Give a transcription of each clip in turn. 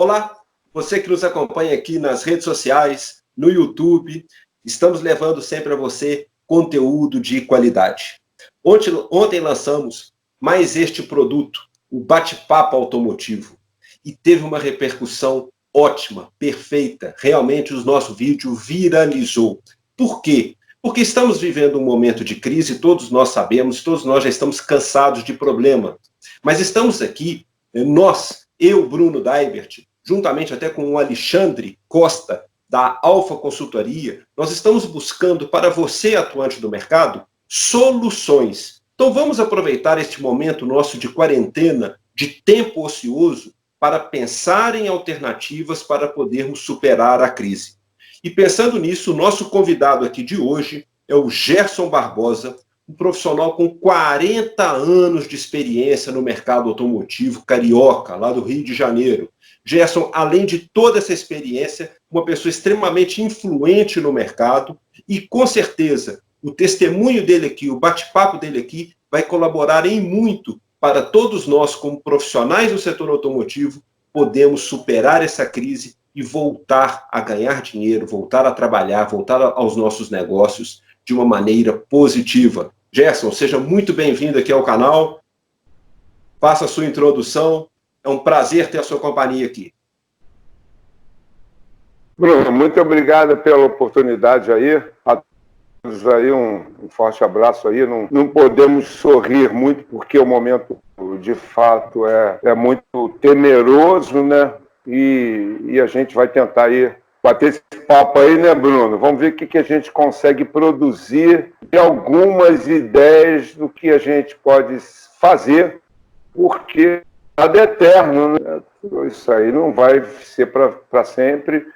Olá, você que nos acompanha aqui nas redes sociais, no YouTube, estamos levando sempre a você conteúdo de qualidade. Ontem lançamos mais este produto, o Bate-Papo Automotivo, e teve uma repercussão ótima, perfeita. Realmente o nosso vídeo viralizou. Por quê? Porque estamos vivendo um momento de crise, todos nós sabemos, todos nós já estamos cansados de problema. Mas estamos aqui, eu, Bruno Daibert, juntamente até com o Alexandre Costa, da Alfa Consultoria, nós estamos buscando para você, atuante do mercado, soluções. Então vamos aproveitar este momento nosso de quarentena, de tempo ocioso, para pensar em alternativas para podermos superar a crise. E pensando nisso, o nosso convidado aqui de hoje é o Gerson Barbosa, um profissional com 40 anos de experiência no mercado automotivo carioca, lá do Rio de Janeiro. Gerson, além de toda essa experiência, uma pessoa extremamente influente no mercado e, com certeza, o testemunho dele aqui, o bate-papo dele aqui, vai colaborar em muito para todos nós, como profissionais do setor automotivo, podemos superar essa crise e voltar a ganhar dinheiro, voltar a trabalhar, voltar aos nossos negócios de uma maneira positiva. Gerson, seja muito bem-vindo aqui ao canal. Faça a sua introdução. É um prazer ter a sua companhia aqui. Bruno, muito obrigado pela oportunidade aí. A todos aí um forte abraço aí. Não podemos sorrir muito porque o momento, de fato, é muito temeroso, né? E a gente vai tentar aí bater esse papo aí, né, Bruno? Vamos ver o que a gente consegue produzir e algumas ideias do que a gente pode fazer, porque nada é eterno, né? Isso aí não vai ser para sempre.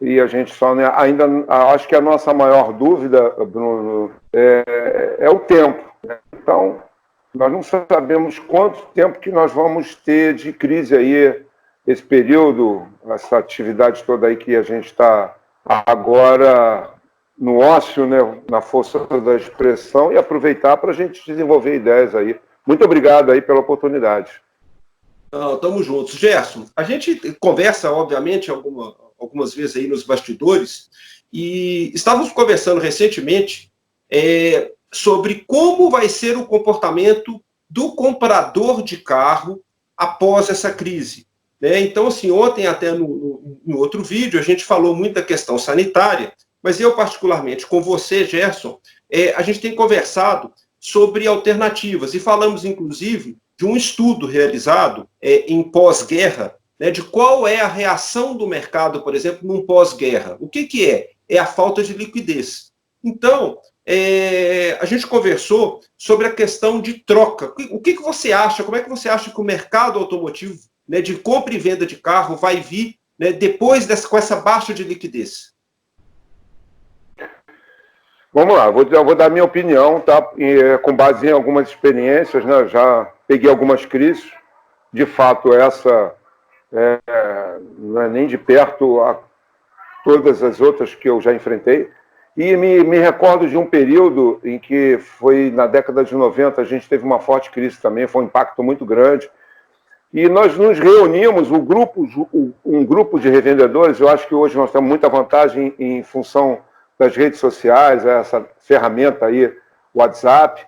E a gente só, né, ainda acho que a nossa maior dúvida, Bruno, é o tempo, né? Então, nós não sabemos quanto tempo que nós vamos ter de crise aí, esse período, essa atividade toda aí que a gente está agora no ócio, né, na força da expressão, e aproveitar para a gente desenvolver ideias aí. Muito obrigado aí pela oportunidade. Estamos juntos. Gerson, a gente conversa, obviamente, algumas vezes aí nos bastidores, e estávamos conversando recentemente sobre como vai ser o comportamento do comprador de carro após essa crise. Então, assim, ontem até no outro vídeo a gente falou muito da questão sanitária, mas eu particularmente com você, Gerson, a gente tem conversado sobre alternativas e falamos inclusive de um estudo realizado em pós-guerra, né, de qual é a reação do mercado, por exemplo, num pós-guerra. O que é? É a falta de liquidez. Então, a gente conversou sobre a questão de troca. O que você acha? Como é que você acha que o mercado automotivo, né, de compra e venda de carro vai vir, né, depois com essa baixa de liquidez? Vamos lá, eu vou dar minha opinião, tá? Com base em algumas experiências, né? Já peguei algumas crises. De fato, essa não é nem de perto a todas as outras que eu já enfrentei. E me recordo de um período em que foi na década de 90, a gente teve uma forte crise também, foi um impacto muito grande. E nós nos reunimos, um grupo de revendedores. Eu acho que hoje nós temos muita vantagem em função das redes sociais, essa ferramenta aí, WhatsApp.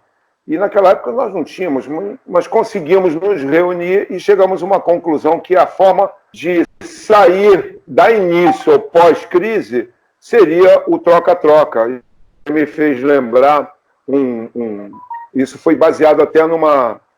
E naquela época nós não tínhamos, mas conseguimos nos reunir e chegamos a uma conclusão que a forma de sair, dar início ao pós-crise, seria o troca-troca. Me fez lembrar, isso foi baseado até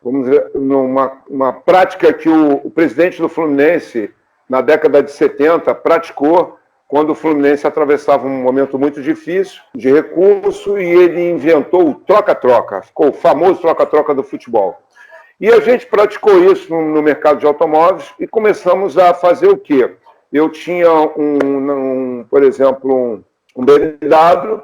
vamos dizer, numa prática que o presidente do Fluminense, na década de 70, praticou quando o Fluminense atravessava um momento muito difícil de recurso, e ele inventou o troca-troca, ficou o famoso troca-troca do futebol. E a gente praticou isso no mercado de automóveis e começamos a fazer o quê? Eu tinha, por exemplo, um BMW,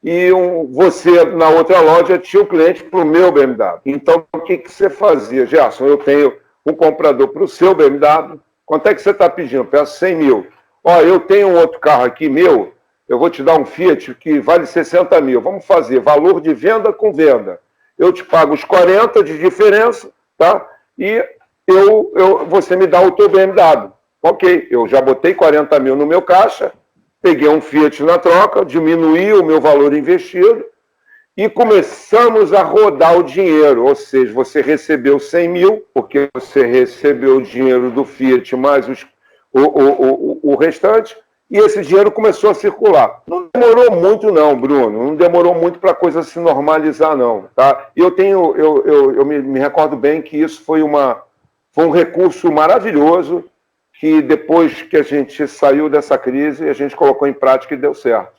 e você, na outra loja, tinha o cliente para o meu BMW. Então, o que você fazia? Gerson, eu tenho um comprador para o seu BMW, quanto é que você está pedindo? Peço 100 mil. Ó, eu tenho um outro carro aqui meu, eu vou te dar um Fiat que vale 60 mil. Vamos fazer valor de venda com venda. Eu te pago os 40 de diferença, tá? E você me dá o teu BMW. Ok, eu já botei 40 mil no meu caixa, peguei um Fiat na troca, diminuí o meu valor investido e começamos a rodar o dinheiro. Ou seja, você recebeu 100 mil, porque você recebeu o dinheiro do Fiat mais o restante, e esse dinheiro começou a circular. Não demorou muito não, Bruno, não demorou muito para a coisa se normalizar não. Tá? E eu me recordo bem que isso foi um recurso maravilhoso, que depois que a gente saiu dessa crise, a gente colocou em prática e deu certo.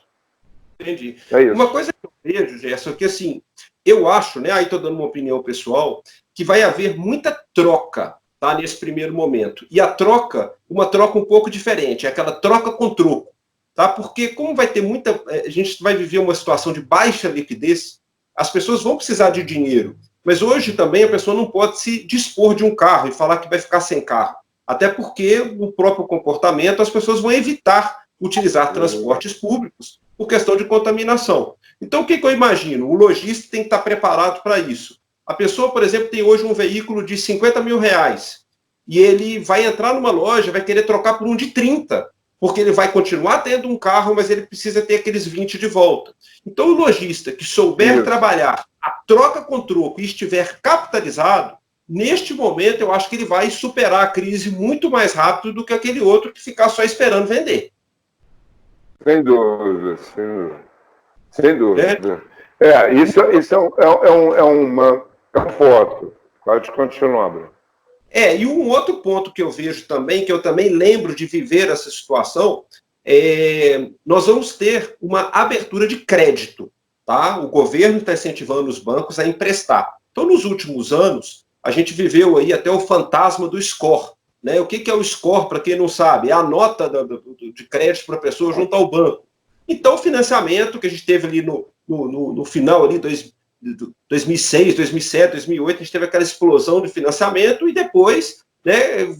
Entendi. É isso. Uma coisa que eu vejo, Gerson, é que assim, eu acho, né, aí estou dando uma opinião pessoal, que vai haver muita troca, tá, nesse primeiro momento. E a troca, uma troca um pouco diferente, é aquela troca com troco, tá? Porque como vai ter muita, a gente vai viver uma situação de baixa liquidez, as pessoas vão precisar de dinheiro, mas hoje também a pessoa não pode se dispor de um carro e falar que vai ficar sem carro. Até porque o próprio comportamento, as pessoas vão evitar utilizar transportes públicos por questão de contaminação. Então, o que eu imagino? O lojista tem que estar preparado para isso. A pessoa, por exemplo, tem hoje um veículo de 50 mil reais e ele vai entrar numa loja, vai querer trocar por um de 30, porque ele vai continuar tendo um carro, mas ele precisa ter aqueles 20 de volta. Então, o lojista que souber trabalhar a troca com troco e estiver capitalizado, neste momento, eu acho que ele vai superar a crise muito mais rápido do que aquele outro que ficar só esperando vender. Sem dúvida, sem dúvida. Sem dúvida. Isso é uma foto. Pode continuar, Bruno. E um outro ponto que eu vejo também, que eu também lembro de viver essa situação, nós vamos ter uma abertura de crédito, tá? O governo está incentivando os bancos a emprestar. Então, nos últimos anos, a gente viveu aí até o fantasma do score. Né? O que é o score, para quem não sabe? É a nota de crédito para a pessoa junto ao banco. Então, o financiamento que a gente teve ali no final, ali, 2006, 2007, 2008, a gente teve aquela explosão de financiamento e depois, né,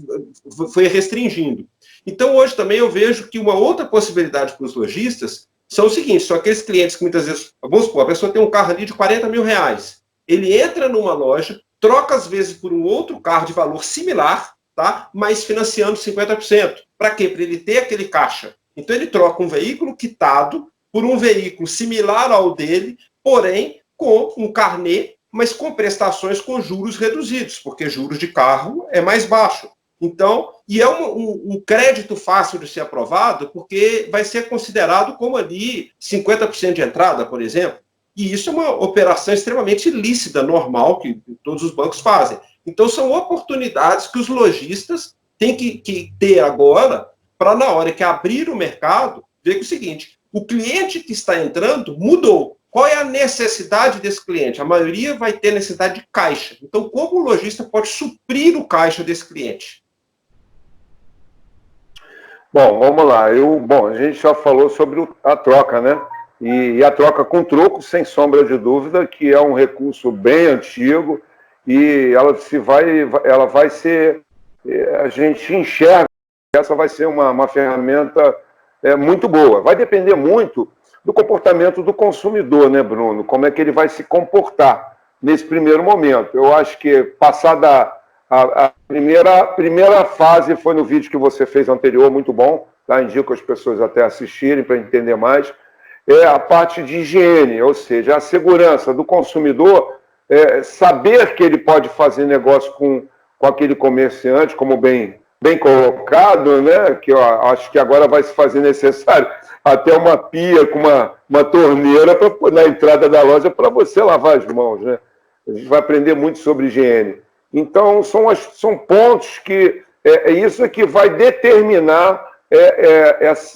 foi restringindo. Então, hoje também eu vejo que uma outra possibilidade para os lojistas são o seguinte, são aqueles clientes que muitas vezes, vamos supor, a pessoa tem um carro ali de 40 mil reais, ele entra numa loja, troca às vezes por um outro carro de valor similar, tá? Mas financiando 50%. Para quê? Para ele ter aquele caixa. Então ele troca um veículo quitado por um veículo similar ao dele, porém com um carnê, mas com prestações com juros reduzidos, porque juros de carro é mais baixo. Então, e é um crédito fácil de ser aprovado, porque vai ser considerado como ali 50% de entrada, por exemplo. E isso é uma operação extremamente lícita, normal, que todos os bancos fazem. Então, são oportunidades que os lojistas têm que ter agora para, na hora que abrir o mercado, ver que é o seguinte, o cliente que está entrando mudou. Qual é a necessidade desse cliente? A maioria vai ter necessidade de caixa. Então, como o lojista pode suprir o caixa desse cliente? Bom, vamos lá. A gente já falou sobre a troca, né? E a troca com troco, sem sombra de dúvida, que é um recurso bem antigo, e ela vai ser, a gente enxerga que essa vai ser uma ferramenta muito boa. Vai depender muito do comportamento do consumidor, né, Bruno? Como é que ele vai se comportar nesse primeiro momento. Eu acho que passada a primeira fase foi no vídeo que você fez anterior, muito bom, tá? Indico as pessoas até assistirem para entender mais. É a parte de higiene, ou seja, a segurança do consumidor, saber que ele pode fazer negócio com aquele comerciante, como bem colocado, né? Que eu acho que agora vai se fazer necessário até uma pia com uma torneira na entrada da loja para você lavar as mãos, né? A gente vai aprender muito sobre higiene. Então, são pontos que isso que vai determinar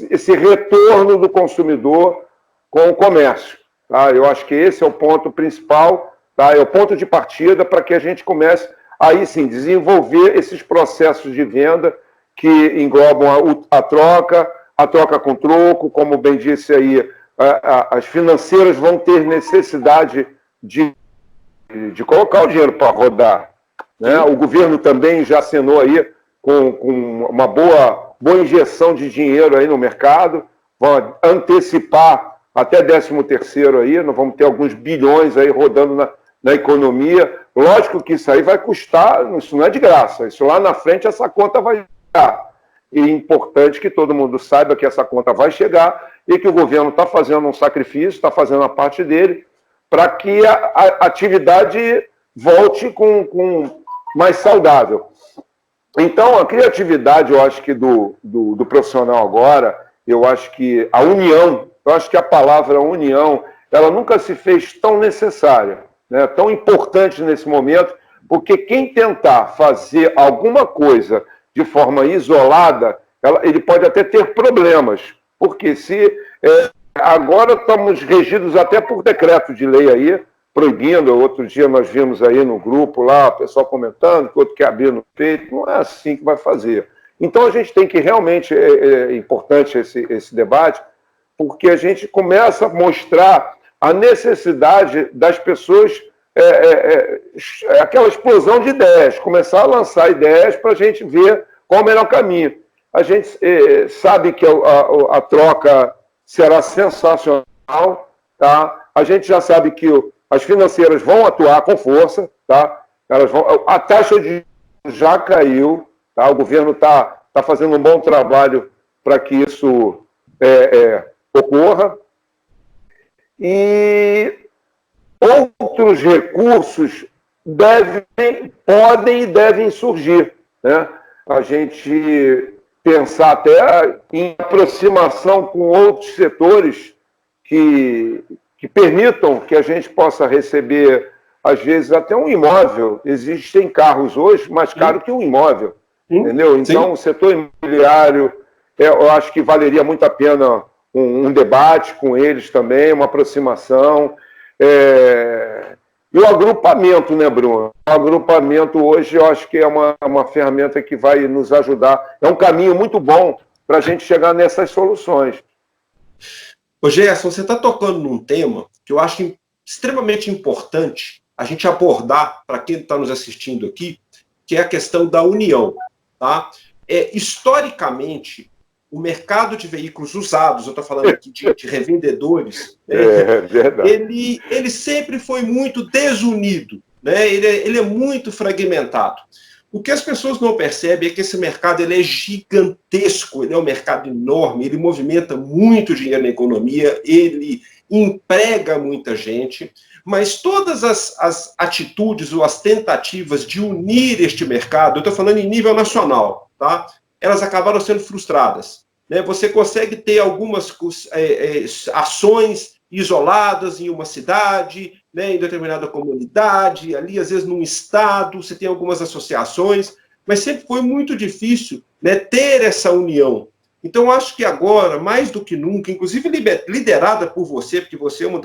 esse retorno do consumidor com o comércio. Tá? Eu acho que esse é o ponto principal, tá? É o ponto de partida para que a gente comece, aí sim, desenvolver esses processos de venda que englobam a troca com troco, como bem disse aí, as financeiras vão ter necessidade de colocar o dinheiro para rodar. Né? O governo também já assinou aí com uma boa injeção de dinheiro aí no mercado, vão antecipar até 13º aí, nós vamos ter alguns bilhões aí rodando na economia. Lógico que isso aí vai custar, isso não é de graça, isso lá na frente essa conta vai dar. e importante que todo mundo saiba que essa conta vai chegar e que o governo está fazendo um sacrifício, está fazendo a parte dele, para que a atividade volte com mais saudável. Então, a criatividade, eu acho que do profissional agora, eu acho que a união, eu acho que a palavra união, ela nunca se fez tão necessária, né, tão importante nesse momento, porque quem tentar fazer alguma coisa de forma isolada, ele pode até ter problemas, porque agora estamos regidos até por decreto de lei aí, proibindo. Outro dia nós vimos aí no grupo lá, o pessoal comentando que outro quer abrir no peito. Não é assim que vai fazer. Então a gente tem que realmente, é importante esse debate, porque a gente começa a mostrar a necessidade das pessoas, aquela explosão de ideias, começar a lançar ideias para a gente ver qual é o melhor caminho. A gente sabe que a troca será sensacional, tá? A gente já sabe que as financeiras vão atuar com força, tá? A taxa de juros já caiu, tá? O governo está fazendo um bom trabalho para que isso ocorra. E outros recursos podem e devem surgir, né? A gente pensar até em aproximação com outros setores que permitam que a gente possa receber, às vezes, até um imóvel. Existem carros hoje mais caros que um imóvel, entendeu? Então, o setor imobiliário, eu acho que valeria muito a pena um debate com eles também, uma aproximação. E o agrupamento, né, Bruno? O agrupamento hoje eu acho que é uma ferramenta que vai nos ajudar. É um caminho muito bom para a gente chegar nessas soluções. Ô Gerson, você está tocando num tema que eu acho extremamente importante a gente abordar para quem está nos assistindo aqui, que é a questão da união. Tá? Historicamente, o mercado de veículos usados, eu estou falando aqui de revendedores, ele sempre foi muito desunido, né? Ele é muito fragmentado. O que as pessoas não percebem é que esse mercado ele é gigantesco, ele é um mercado enorme, ele movimenta muito dinheiro na economia, ele emprega muita gente, mas todas as atitudes ou as tentativas de unir este mercado, eu estou falando em nível nacional, tá? Elas acabaram sendo frustradas. Né? Você consegue ter algumas ações isoladas em uma cidade, né, em determinada comunidade, ali às vezes num estado, você tem algumas associações, mas sempre foi muito difícil, né, ter essa união. Então, acho que agora, mais do que nunca, inclusive liderada por você, porque você é uma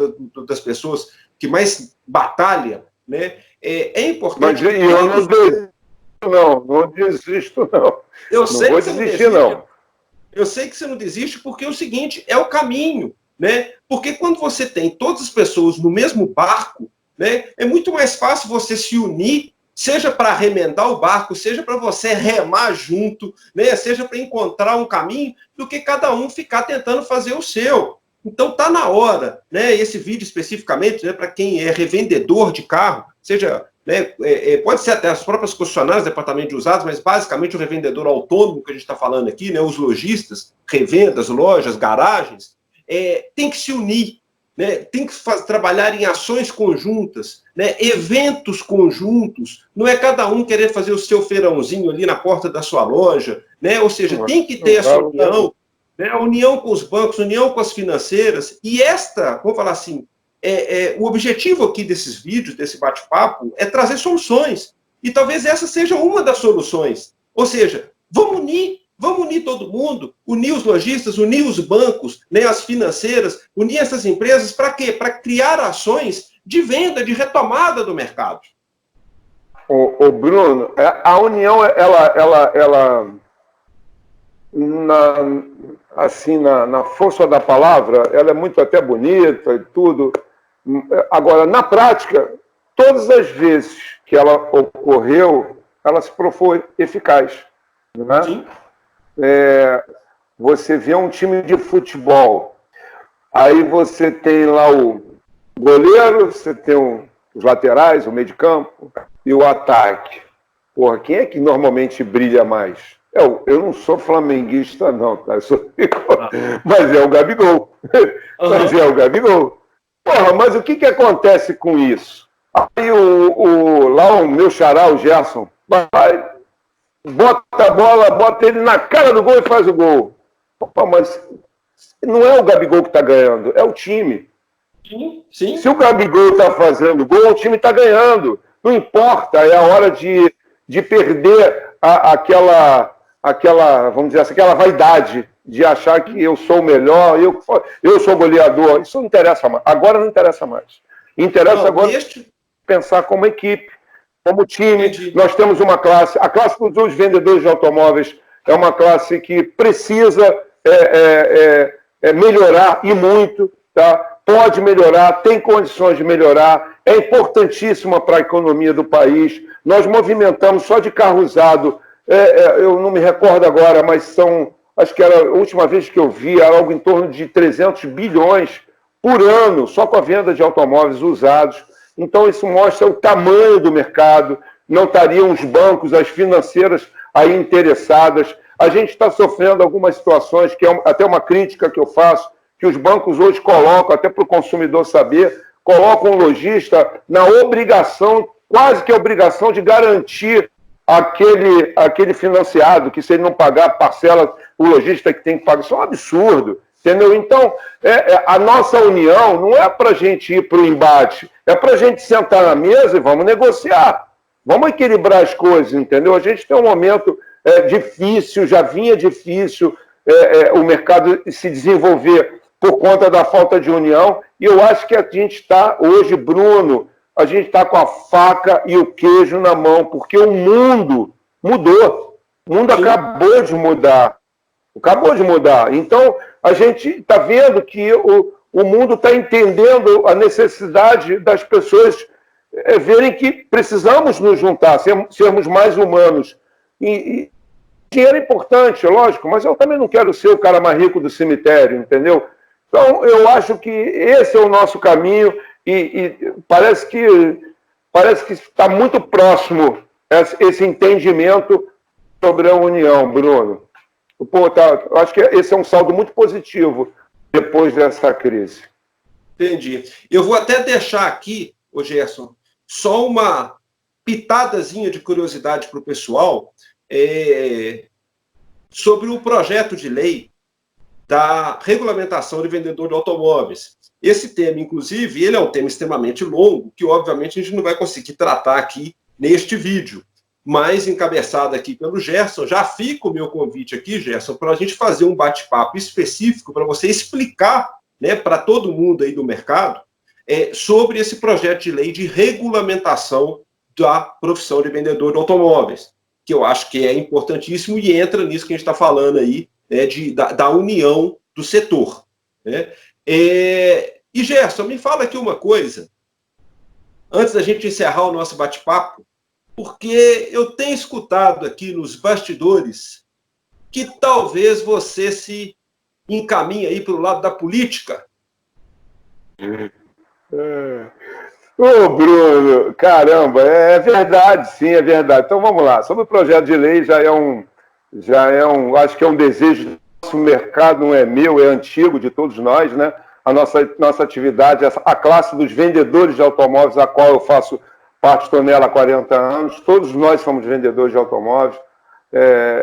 das pessoas que mais batalha, né, é importante... Mas eu não desisto, não desisto, não. Eu sei que você não desiste, não. Eu sei que você não desiste porque é o seguinte, é o caminho. Né? Porque quando você tem todas as pessoas no mesmo barco, né, é muito mais fácil você se unir, seja para remendar o barco, seja para você remar junto, né, seja para encontrar um caminho, do que cada um ficar tentando fazer o seu. Então está na hora, né, esse vídeo especificamente, né, para quem é revendedor de carro, seja, né, pode ser até as próprias concessionárias, departamento de usados, mas basicamente o revendedor autônomo que a gente está falando aqui, né, os lojistas, revendas, lojas, garagens, tem que se unir, né? Tem que trabalhar em ações conjuntas, né? Eventos conjuntos, não é cada um querer fazer o seu feirãozinho ali na porta da sua loja, né? Ou seja, tem que ter essa união, né? A união com os bancos, união com as financeiras, e vamos falar assim, o objetivo aqui desses vídeos, desse bate-papo, é trazer soluções, e talvez essa seja uma das soluções, ou seja, vamos unir todo mundo, unir os lojistas, unir os bancos, né, as financeiras, unir essas empresas, para quê? Para criar ações de venda, de retomada do mercado. O Bruno, a união, ela na força da palavra, ela é muito até bonita e tudo. Agora, na prática, todas as vezes que ela ocorreu, ela se provou eficaz. Né? Sim. Você vê um time de futebol, aí você tem lá o goleiro, você tem os laterais, o meio de campo e o ataque. Porra, quem é que normalmente brilha mais? Eu não sou flamenguista, não, tá? Mas é o Gabigol. Mas é o Gabigol. Porra, mas o que acontece com isso? Aí lá o meu xará, o Gerson, vai, bota a bola, bota ele na cara do gol e faz o gol. Opa, mas não é o Gabigol que está ganhando, é o time. Sim. Se o Gabigol está fazendo gol, o time está ganhando. Não importa, é a hora de perder aquela, vamos dizer assim, aquela vaidade de achar que eu sou o melhor, eu sou o goleador. Isso não interessa mais. Agora não interessa mais. Interessa agora pensar como equipe, como time. Entendi. Nós temos uma classe, a classe dos vendedores de automóveis é uma classe que precisa melhorar e muito, tá? Pode melhorar, tem condições de melhorar, é importantíssima para a economia do país. Nós movimentamos só de carro usado, eu não me recordo agora, mas acho que era a última vez que eu vi, era algo em torno de 300 bilhões por ano, só com a venda de automóveis usados. Então isso mostra o tamanho do mercado, não estariam os bancos, as financeiras aí interessadas. A gente está sofrendo algumas situações, que é até uma crítica que eu faço, que os bancos hoje colocam, até para o consumidor saber, colocam o lojista na obrigação, quase que a obrigação de garantir aquele financiado, que se ele não pagar a parcela, o lojista que tem que pagar. Isso é um absurdo, entendeu? Então, a nossa união não é para a gente ir para o embate, é para a gente sentar na mesa e vamos negociar. Vamos equilibrar as coisas, entendeu? A gente tem um momento difícil, já vinha difícil o mercado se desenvolver por conta da falta de união, e eu acho que a gente está hoje, Bruno, a gente está com a faca e o queijo na mão, porque o mundo mudou, o mundo acabou de mudar, então a gente está vendo que o mundo está entendendo a necessidade das pessoas verem que precisamos nos juntar, sermos mais humanos, e dinheiro é importante, lógico, mas eu também não quero ser o cara mais rico do cemitério, entendeu? Então, eu acho que esse é o nosso caminho e parece que está muito próximo esse entendimento sobre a união, Bruno. Eu acho que esse é um saldo muito positivo depois dessa crise. Entendi. Eu vou até deixar aqui, ô Gerson, só uma pitadazinha de curiosidade para o pessoal sobre o projeto de lei da regulamentação de vendedor de automóveis. Esse tema, inclusive, ele é um tema extremamente longo, que obviamente a gente não vai conseguir tratar aqui neste vídeo, mas encabeçado aqui pelo Gerson, já fica o meu convite aqui, Gerson, para a gente fazer um bate-papo específico para você explicar, né, para todo mundo aí do mercado sobre esse projeto de lei de regulamentação da profissão de vendedor de automóveis, que eu acho que é importantíssimo e entra nisso que a gente está falando aí, da união do setor. Né? E, Gerson, me fala aqui uma coisa, antes da gente encerrar o nosso bate-papo, porque eu tenho escutado aqui nos bastidores que talvez você se encaminhe aí para o lado da política. Ô, Bruno, caramba, é verdade, sim, é verdade. Então vamos lá, sobre o projeto de lei acho que é um desejo do nosso mercado, não é meu, é antigo de todos nós, né? A nossa atividade, a classe dos vendedores de automóveis, a qual eu faço parte, estou nela há 40 anos, todos nós somos vendedores de automóveis,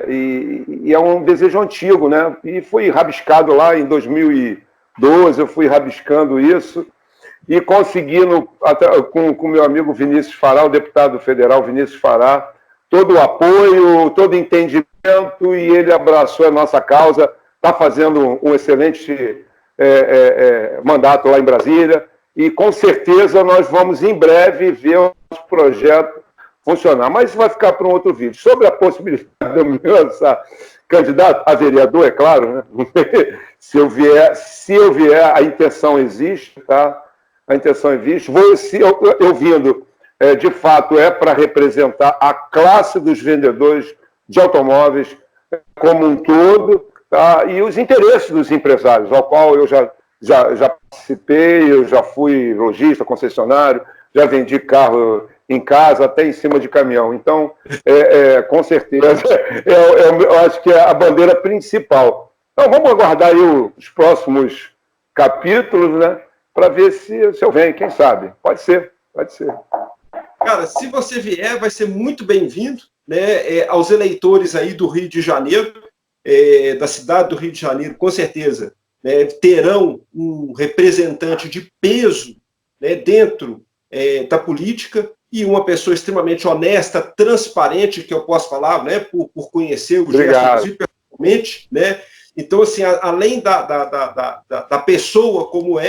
e é um desejo antigo, né? E foi rabiscado lá em 2012, eu fui rabiscando isso, e conseguindo, com o meu amigo Vinícius Fará, o deputado federal Vinícius Fará, todo o apoio, todo o entendimento, e ele abraçou a nossa causa, está fazendo um excelente mandato lá em Brasília, e com certeza nós vamos em breve ver o nosso projeto funcionar. Mas isso vai ficar para um outro vídeo. Sobre a possibilidade de eu me lançar candidato a vereador, é claro, né? Se eu vier, a intenção existe, tá? A intenção existe. Eu vindo, de fato, é para representar a classe dos vendedores de automóveis como um todo, tá? E os interesses dos empresários, ao qual eu já participei, eu já fui lojista, concessionário, já vendi carro em casa, até em cima de caminhão. Então, com certeza, eu acho que é a bandeira principal. Então, vamos aguardar aí os próximos capítulos, né? Para ver se eu venho, quem sabe. Pode ser, pode ser. Cara, se você vier, vai ser muito bem-vindo, né? Aos eleitores aí do Rio de Janeiro, da cidade do Rio de Janeiro, com certeza, né, terão um representante de peso, né, dentro da política, e uma pessoa extremamente honesta, transparente, que eu posso falar, né, por conhecer o Gerson, inclusive, pessoalmente, né? Então, assim, além da pessoa como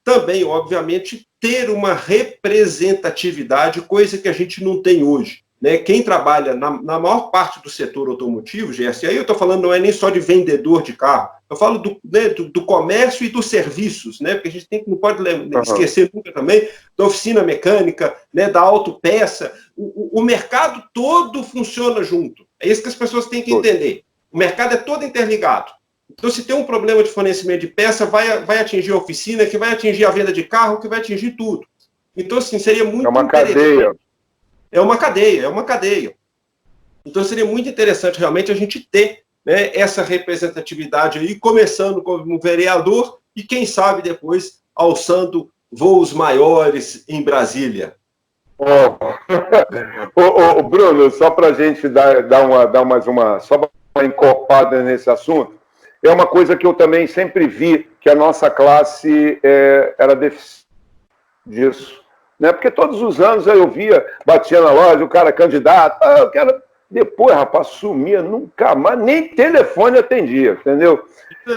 também, obviamente, ter uma representatividade, coisa que a gente não tem hoje. Né? Quem trabalha na maior parte do setor automotivo, Gerson, e aí eu estou falando, não é nem só de vendedor de carro, eu falo do comércio e dos serviços, né? Porque a gente não pode esquecer nunca também da oficina mecânica, né? Da autopeça. O mercado todo funciona junto. É isso que as pessoas têm que entender. O mercado é todo interligado. Então, se tem um problema de fornecimento de peça, vai atingir a oficina, que vai atingir a venda de carro, que vai atingir tudo. Então, assim, seria muito interessante. Cadeia. É uma cadeia. Então, seria muito interessante, realmente, a gente ter, né, essa representatividade aí, começando como vereador e, quem sabe, depois, alçando voos maiores em Brasília. Bruno, só para a gente dar mais uma encorpada nesse assunto, é uma coisa que eu também sempre vi, que a nossa classe era deficiente disso. Né? Porque todos os anos eu via, batia na loja, o cara candidato, eu quero... Depois, rapaz, sumia, nunca mais, nem telefone atendia, entendeu?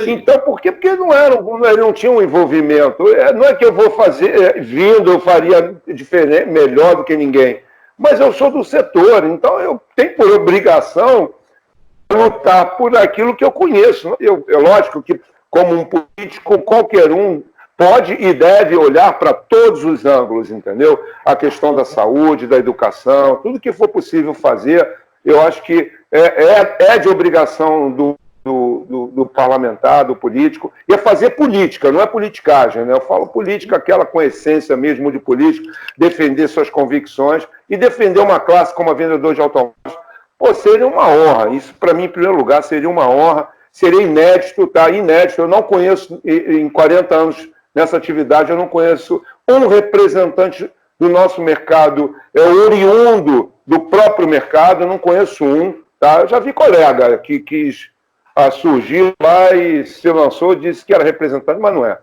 Então, por quê? Porque não tinha um envolvimento. Não é que eu vou fazer, eu faria diferente, melhor do que ninguém, mas eu sou do setor, então eu tenho por obrigação lutar por aquilo que eu conheço. Lógico que, como um político, qualquer um pode e deve olhar para todos os ângulos, entendeu? A questão da saúde, da educação, tudo que for possível fazer, eu acho que é de obrigação do parlamentar, do político, e é fazer política, não é politicagem, né? Eu falo política, aquela com essência mesmo de político, defender suas convicções e defender uma classe como a vendedor de automóveis. Pô, seria uma honra. Isso, para mim, em primeiro lugar, seria uma honra. Seria inédito, tá? Inédito. Eu não conheço, em 40 anos nessa atividade, eu não conheço um representante do nosso mercado oriundo do próprio mercado, eu não conheço um, tá? Eu já vi colega que quis surgir lá e se lançou, disse que era representante, mas não é.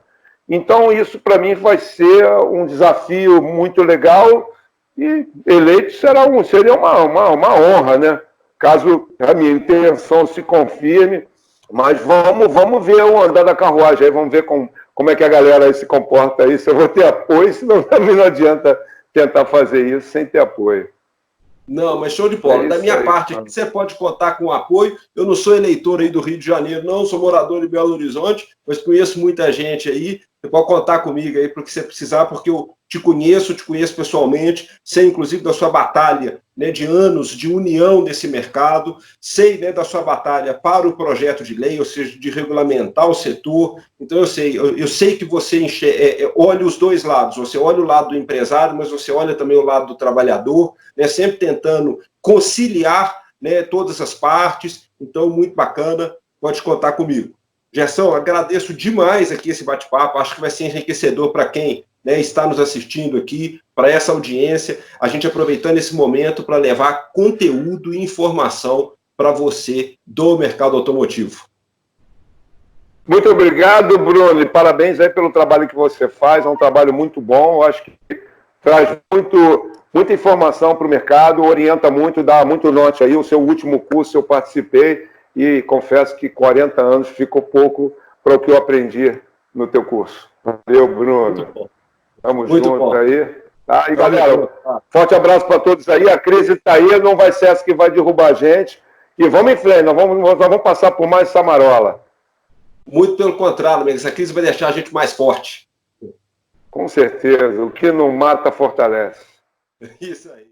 Então, isso, para mim, vai ser um desafio muito legal e eleito seria uma honra, né? Caso a minha intenção se confirme, mas vamos ver o andar da carruagem aí, vamos ver como é que a galera aí se comporta aí, se eu vou ter apoio, senão também não adianta tentar fazer isso sem ter apoio. Não, mas show de bola. Da minha parte, você pode contar com o apoio. Eu não sou eleitor aí do Rio de Janeiro, não, sou morador de Belo Horizonte, mas conheço muita gente aí. Você pode contar comigo aí para o que você precisar, porque eu te conheço pessoalmente, sei inclusive da sua batalha, né, de anos de união nesse mercado, sei, né, da sua batalha para o projeto de lei, ou seja, de regulamentar o setor. Então eu sei que você olha os dois lados, você olha o lado do empresário, mas você olha também o lado do trabalhador, né, sempre tentando conciliar, né, todas as partes. Então, muito bacana, pode contar comigo. Gerson, agradeço demais aqui esse bate-papo, acho que vai ser enriquecedor para quem, né, está nos assistindo aqui, para essa audiência, a gente aproveitando esse momento para levar conteúdo e informação para você do mercado automotivo. Muito obrigado, Bruno, e parabéns aí pelo trabalho que você faz, é um trabalho muito bom, eu acho que traz muita informação para o mercado, orienta muito, dá muito norte aí, o seu último curso eu participei, e confesso que 40 anos ficou pouco para o que eu aprendi no teu curso. Valeu, Bruno. Tamo junto aí. Tá? E, galera, forte abraço para todos aí. A crise está aí, não vai ser essa que vai derrubar a gente. E vamos em frente, nós vamos passar por mais essa marola. Muito pelo contrário, amigo. Essa crise vai deixar a gente mais forte. Com certeza. O que não mata, fortalece. Isso aí.